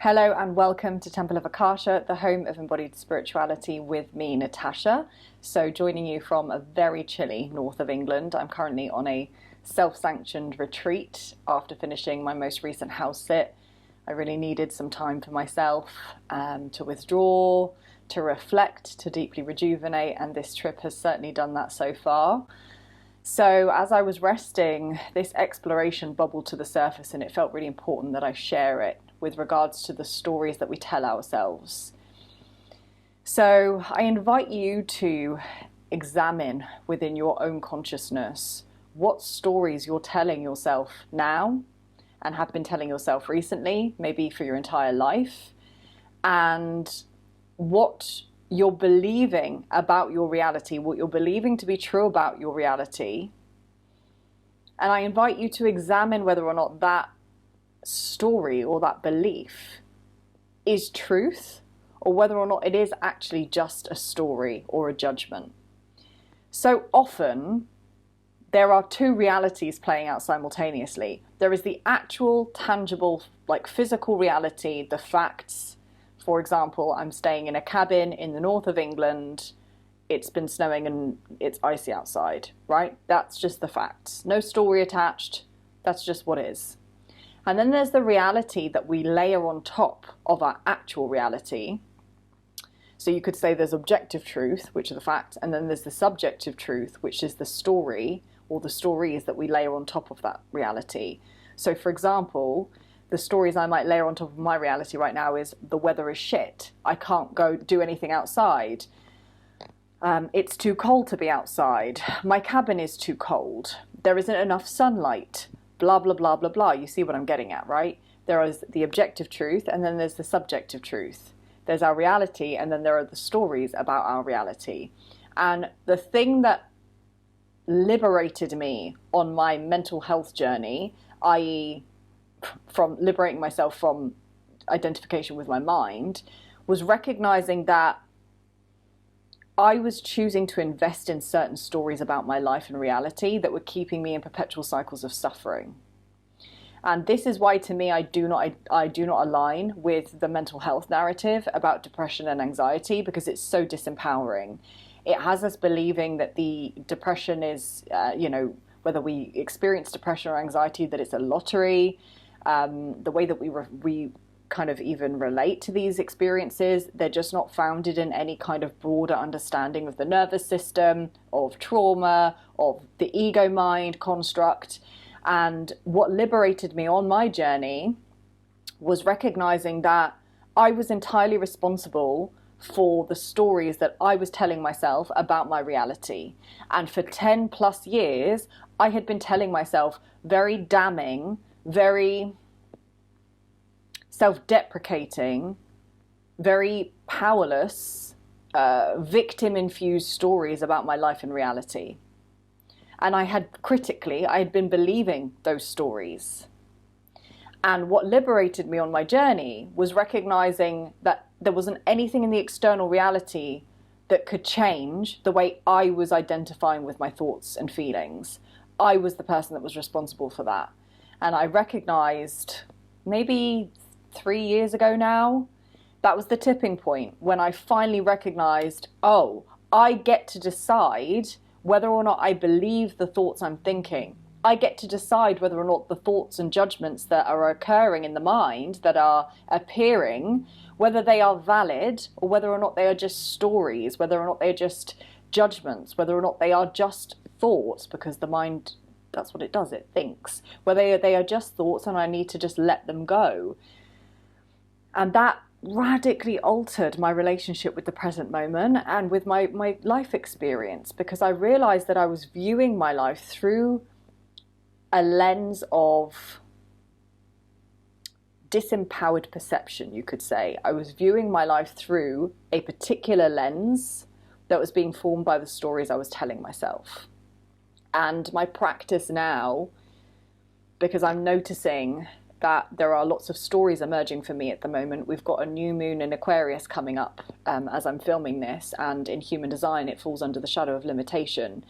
Hello and welcome to Temple of Akasha, the home of embodied spirituality with me, Natasha. So joining you from a very chilly north of England. I'm currently on a self-sanctioned retreat after finishing my most recent house sit. I really needed some time for myself to withdraw, to reflect, to deeply rejuvenate, and this trip has certainly done that so far. So as I was resting, this exploration bubbled to the surface, and it felt really important that I share it with regards to the stories that we tell ourselves. So I invite you to examine within your own consciousness what stories you're telling yourself now and have been telling yourself recently, maybe for your entire life, and what you're believing about your reality, what you're believing to be true about your reality. And I invite you to examine whether or not that story or that belief is truth, or whether or not it is actually just a story or a judgment. So often there are two realities playing out simultaneously. There is the actual tangible, like physical reality, the facts. For example, I'm staying in a cabin in the north of England. It's been snowing and it's icy outside, right? That's just the facts. No story attached. That's just what is. And then there's the reality that we layer on top of our actual reality. So you could say there's objective truth, which are the facts, and then there's the subjective truth, which is the story or the stories that we layer on top of that reality. So for example, the stories I might layer on top of my reality right now is the weather is shit. I can't go do anything outside. It's too cold to be outside. My cabin is too cold. There isn't enough sunlight. Blah, blah, blah, blah, blah. You see what I'm getting at, right? There is the objective truth, and then there's the subjective truth. There's our reality, and then there are the stories about our reality. And the thing that liberated me on my mental health journey, i.e. from liberating myself from identification with my mind, was recognizing that I was choosing to invest in certain stories about my life and reality that were keeping me in perpetual cycles of suffering. And this is why, to me, I do not align with the mental health narrative about depression and anxiety, because it's so disempowering. It has us believing that the depression is, whether we experience depression or anxiety, that it's a lottery. The way that we kind of even relate to these experiences, they're just not founded in any kind of broader understanding of the nervous system, of trauma, of the ego mind construct. And what liberated me on my journey was recognizing that I was entirely responsible for the stories that I was telling myself about my reality. And for 10 plus years, I had been telling myself very damning, very self-deprecating, very powerless, victim-infused stories about my life and reality. And I had been believing those stories. And what liberated me on my journey was recognizing that there wasn't anything in the external reality that could change the way I was identifying with my thoughts and feelings. I was the person that was responsible for that. And I recognized maybe 3 years ago now, that was the tipping point when I finally recognized, oh, I get to decide whether or not I believe the thoughts I'm thinking. I get to decide whether or not the thoughts and judgments that are occurring in the mind, that are appearing, whether they are valid or whether or not they are just stories, whether or not they are just judgments, whether or not they are just thoughts, because the mind, that's what it does, it thinks. Whether they are just thoughts and I need to just let them go. And that radically altered my relationship with the present moment and with my life experience, because I realized that I was viewing my life through a lens of disempowered perception, you could say. I was viewing my life through a particular lens that was being formed by the stories I was telling myself. And my practice now, because I'm noticing that there are lots of stories emerging for me at the moment. We've got a new moon in Aquarius coming up as I'm filming this, and in human design it falls under the shadow of limitation.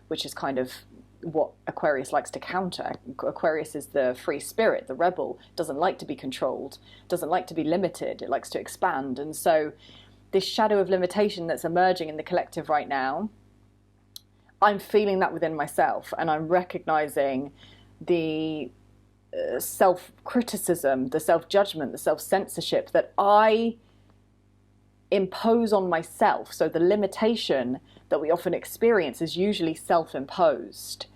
which is kind of what Aquarius likes to counter. Aquarius is the free spirit, the rebel, doesn't like to be controlled, doesn't like to be limited, it likes to expand. And so this shadow of limitation that's emerging in the collective right now, I'm feeling that within myself, and I'm recognizing the self-criticism, the self-judgment, the self-censorship that I impose on myself. So the limitation that we often experience is usually self-imposed.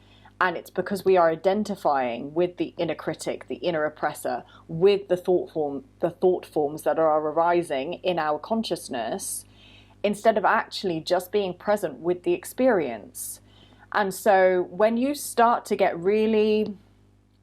And it's because we are identifying with the inner critic, the inner oppressor, with the thought forms that are arising in our consciousness, instead of actually just being present with the experience. And so when you start to get really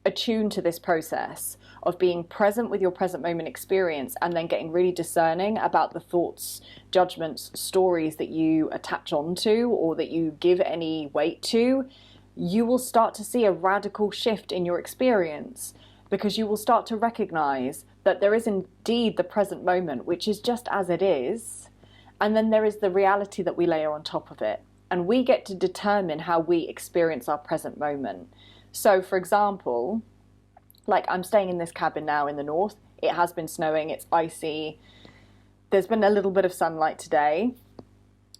attuned to this process of being present with your present moment experience, and then getting really discerning about the thoughts, judgments, stories that you attach onto or that you give any weight to, you will start to see a radical shift in your experience, because you will start to recognize that there is indeed the present moment, which is just as it is, and then there is the reality that we layer on top of it. And we get to determine how we experience our present moment. So, for example, like I'm staying in this cabin now in the north. It has been snowing, it's icy. There's been a little bit of sunlight today,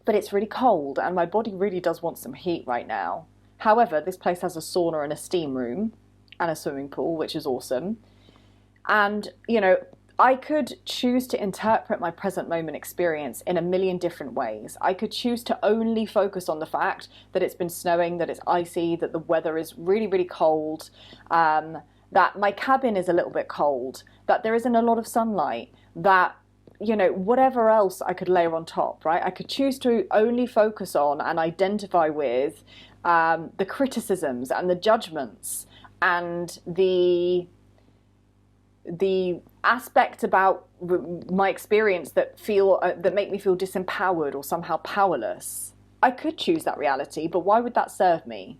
but it's really cold and my body really does want some heat right now. However, this place has a sauna and a steam room and a swimming pool, which is awesome. And, you know, I could choose to interpret my present moment experience in a million different ways. I could choose to only focus on the fact that it's been snowing, that it's icy, that the weather is really, really cold, that my cabin is a little bit cold, that there isn't a lot of sunlight, that, you know, whatever else I could layer on top, right? I could choose to only focus on and identify with the criticisms and the judgments and the aspect about my experience that make me feel disempowered or somehow powerless. I could choose that reality, but why would that serve me?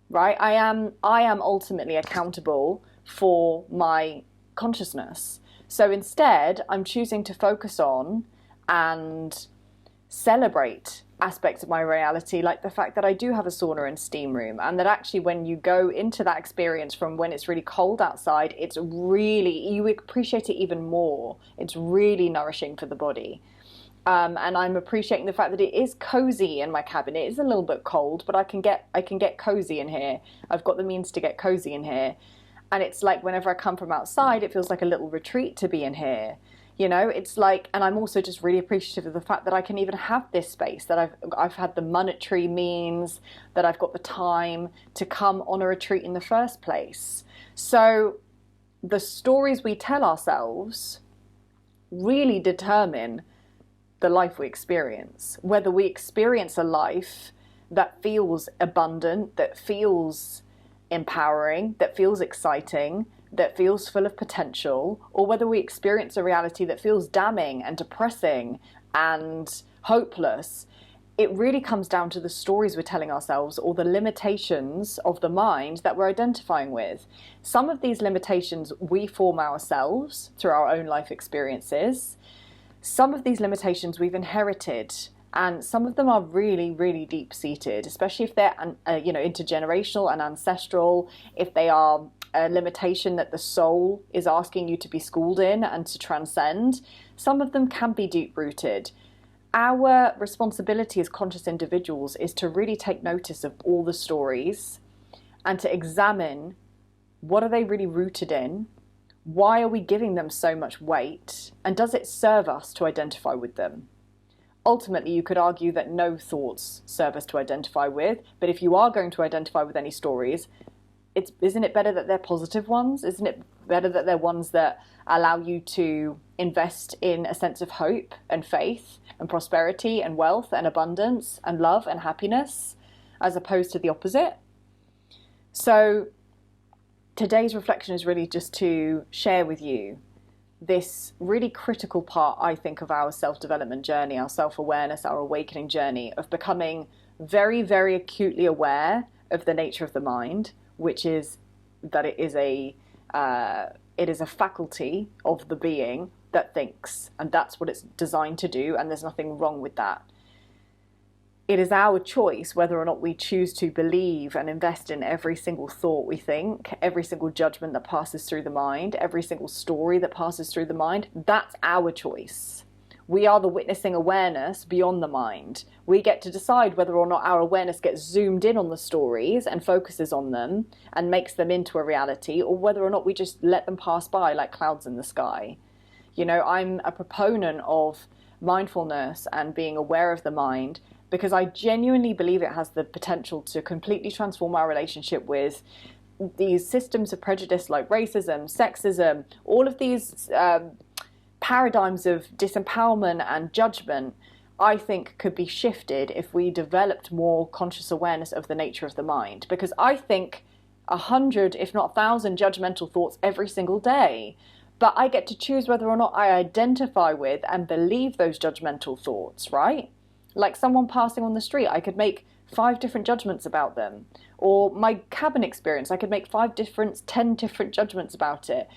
Right? I am ultimately accountable for my consciousness. So instead, I'm choosing to focus on and celebrate aspects of my reality, like the fact that I do have a sauna and steam room, and that actually when you go into that experience from when it's really cold outside, it's really, you appreciate it even more. It's really nourishing for the body. And I'm appreciating the fact that it is cozy in my cabin. It is a little bit cold, but I can get cozy in here. I've got the means to get cozy in here. And it's like whenever I come from outside, it feels like a little retreat to be in here. You know, it's like, and I'm also just really appreciative of the fact that I can even have this space, that I've had the monetary means, that I've got the time to come on a retreat in the first place. So the stories we tell ourselves really determine the life we experience. Whether we experience a life that feels abundant, that feels empowering, that feels exciting, that feels full of potential, or whether we experience a reality that feels damning and depressing and hopeless, it really comes down to the stories we're telling ourselves or the limitations of the mind that we're identifying with. Some of these limitations we form ourselves through our own life experiences. Some of these limitations we've inherited, and some of them are really, really deep-seated, especially if they're intergenerational and ancestral, if they are a limitation that the soul is asking you to be schooled in and to transcend. Some of them can be deep-rooted. Our responsibility as conscious individuals is to really take notice of all the stories and to examine what are they really rooted in, why are we giving them so much weight, and does it serve us to identify with them? Ultimately, you could argue that no thoughts serve us to identify with, but if you are going to identify with any stories, isn't it better that they're positive ones? Isn't it better that they're ones that allow you to invest in a sense of hope and faith and prosperity and wealth and abundance and love and happiness, as opposed to the opposite? So today's reflection is really just to share with you this really critical part, I think, of our self-development journey, our self-awareness, our awakening journey of becoming very, very acutely aware of the nature of the mind, which is that it is a faculty of the being that thinks, and that's what it's designed to do, and there's nothing wrong with that. it is our choice whether or not we choose to believe and invest in every single thought we think, every single judgment that passes through the mind, every single story that passes through the mind. That's our choice. We are the witnessing awareness beyond the mind. We get to decide whether or not our awareness gets zoomed in on the stories and focuses on them and makes them into a reality, or whether or not we just let them pass by like clouds in the sky. You know, I'm a proponent of mindfulness and being aware of the mind, because I genuinely believe it has the potential to completely transform our relationship with these systems of prejudice like racism, sexism, all of these paradigms of disempowerment and judgment. I think could be shifted if we developed more conscious awareness of the nature of the mind. Because I think 100, if not 1,000 judgmental thoughts every single day. But I get to choose whether or not I identify with and believe those judgmental thoughts, right? Like someone passing on the street, I could make 5 different judgments about them. Or my cabin experience, I could make 10 different judgments about it.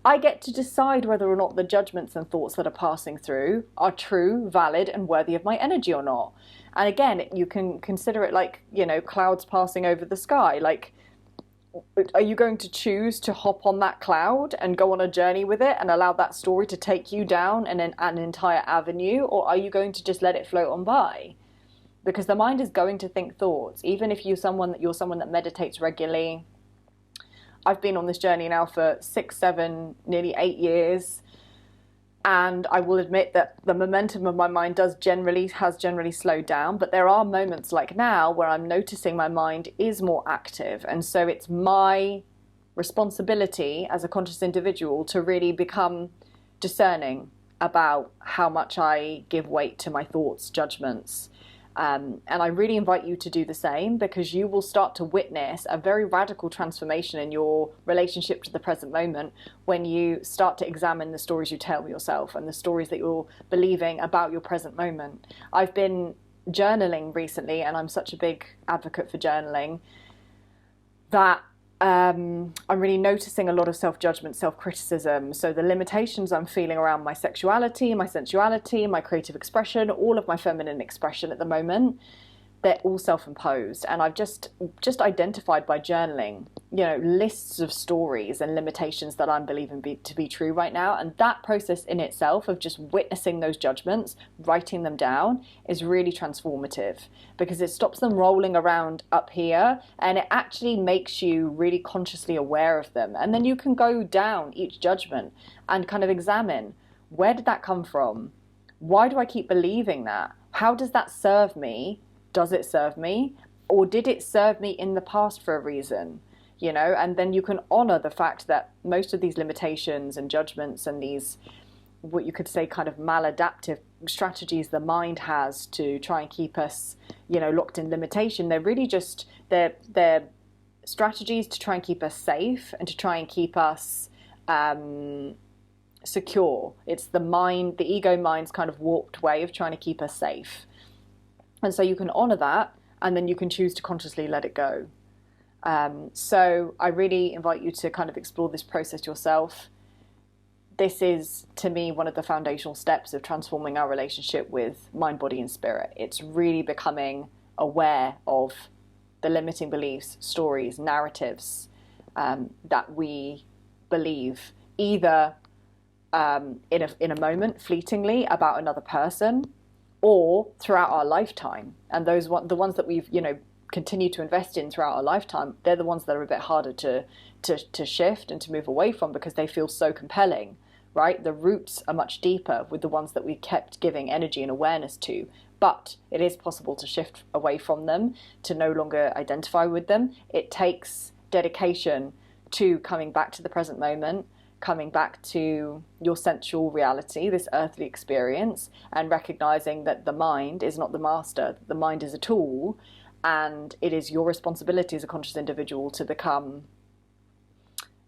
I get to decide whether or not the judgments and thoughts that are passing through are true, valid, and worthy of my energy or not. And again, you can consider it like, you know, clouds passing over the sky. Like, are you going to choose to hop on that cloud and go on a journey with it and allow that story to take you down an entire avenue? Or are you going to just let it float on by? Because the mind is going to think thoughts. Even if you're someone that meditates regularly. I've been on this journey now for 6, 7, nearly 8 years. And I will admit that the momentum of my mind has generally slowed down. But there are moments like now where I'm noticing my mind is more active. And so it's my responsibility as a conscious individual to really become discerning about how much I give weight to my thoughts, judgments. And I really invite you to do the same, because you will start to witness a very radical transformation in your relationship to the present moment when you start to examine the stories you tell yourself and the stories that you're believing about your present moment. I've been journaling recently, and I'm such a big advocate for journaling that I'm really noticing a lot of self-judgment, self-criticism. So the limitations I'm feeling around my sexuality, my sensuality, my creative expression, all of my feminine expression at the moment, they're all self-imposed. And I've just identified by journaling, you know, lists of stories and limitations that I'm believing to be true right now. And that process in itself of just witnessing those judgments, writing them down, is really transformative, because it stops them rolling around up here and it actually makes you really consciously aware of them. And then you can go down each judgment and kind of examine, where did that come from? Why do I keep believing that? How does that serve me? Does it serve me? Or did it serve me in the past for a reason? You know, and then you can honor the fact that most of these limitations and judgments and these, what you could say, kind of maladaptive strategies the mind has to try and keep us, you know, locked in limitation, they're really just, they're strategies to try and keep us safe and to try and keep us secure. It's the mind, the ego mind's kind of warped way of trying to keep us safe. And so you can honor that, and then you can choose to consciously let it go. So I really invite you to kind of explore this process yourself. This is, to me, one of the foundational steps of transforming our relationship with mind, body, and spirit. It's really becoming aware of the limiting beliefs, stories, narratives that we believe, either in a moment, fleetingly, about another person, or throughout our lifetime. And the ones that we've, you know, continued to invest in throughout our lifetime, they're the ones that are a bit harder to shift and to move away from, because they feel so compelling, right? The roots are much deeper with the ones that we kept giving energy and awareness to. But it is possible to shift away from them, to no longer identify with them. It takes dedication to coming back to the present moment, coming back to your sensual reality, this earthly experience, and recognizing that the mind is not the master. The mind is a tool, and it is your responsibility as a conscious individual to become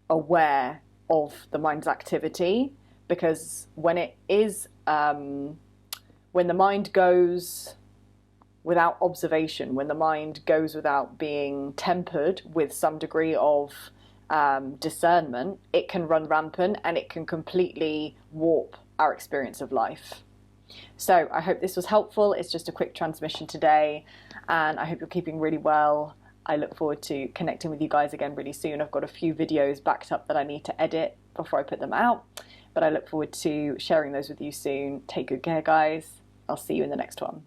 aware of the mind's activity. Because when it is, when the mind goes without observation, when the mind goes without being tempered with some degree of discernment, it can run rampant and it can completely warp our experience of life. So I hope this was helpful. It's just a quick transmission today, and I hope you're keeping really well. I look forward to connecting with you guys again really soon. I've got a few videos backed up that I need to edit before I put them out, but I look forward to sharing those with you soon. Take good care, guys. I'll see you in the next one.